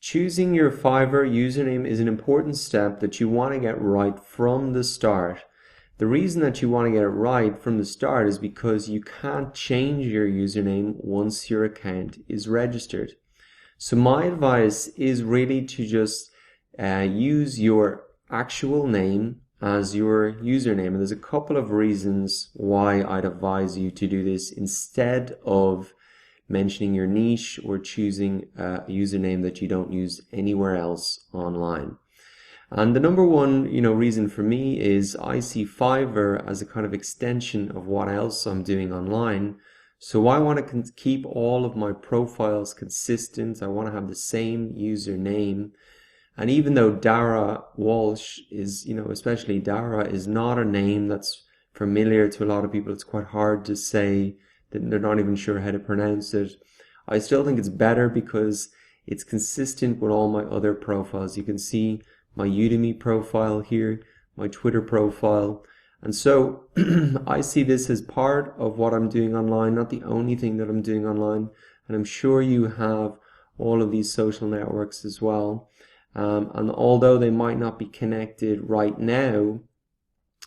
Choosing your Fiverr username is an important step that you want to get right from the start. The reason that you want to get it right from the start is because you can't change your username once your account is registered. So my advice is really to just use your actual name as your username. And there's a couple of reasons why I'd advise you to do this instead of mentioning your niche or choosing a username that you don't use anywhere else online. And the number one, reason for me is I see Fiverr as a kind of extension of what else I'm doing online. So I want to keep all of my profiles consistent. I want to have the same username. And even though Dara Walsh is, especially Dara is not a name that's familiar to a lot of people, it's quite hard to say, that they're not even sure how to pronounce it. I still think it's better because it's consistent with all my other profiles. You can see my Udemy profile here, my Twitter profile. And so I see this as part of what I'm doing online, not the only thing that I'm doing online. And I'm sure you have all of these social networks as well. And although they might not be connected right now,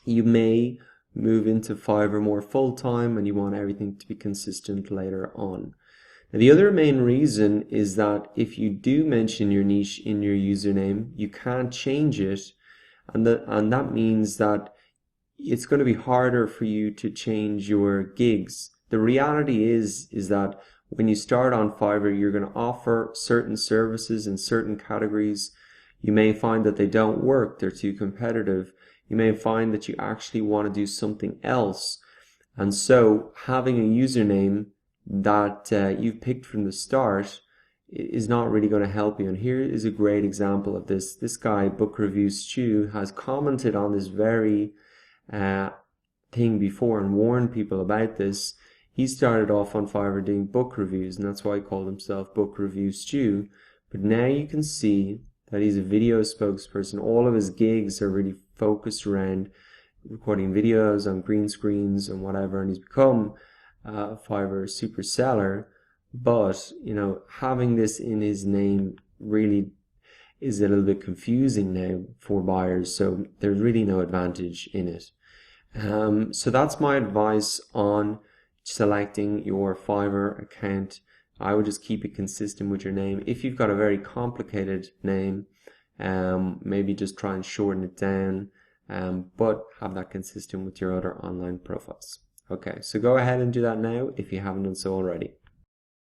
you may move into Fiverr more full-time and you want everything to be consistent later on. Now, the other main reason is that if you do mention your niche in your username, you can't change it, and that means that it's going to be harder for you to change your gigs. The reality is that when you start on Fiverr, you're going to offer certain services in certain categories. You may find that they don't work, they're too competitive. You may find that you actually want to do something else. And so having a username that you've picked from the start is not really going to help you. And here is a great example of this. This guy, Book Review Stu, has commented on this very thing before and warned people about this. He started off on Fiverr doing book reviews, and that's why he called himself Book Review Stu. But now you can see that he's a video spokesperson. All of his gigs are really focused around recording videos on green screens and whatever, and he's become a Fiverr super seller. But having this in his name really is a little bit confusing now for buyers, so there's really no advantage in it. So that's my advice on selecting your Fiverr account. I would just keep it consistent with your name. If you've got a very complicated name, maybe just try and shorten it down, but have that consistent with your other online profiles. Okay, so go ahead and do that now if you haven't done so already.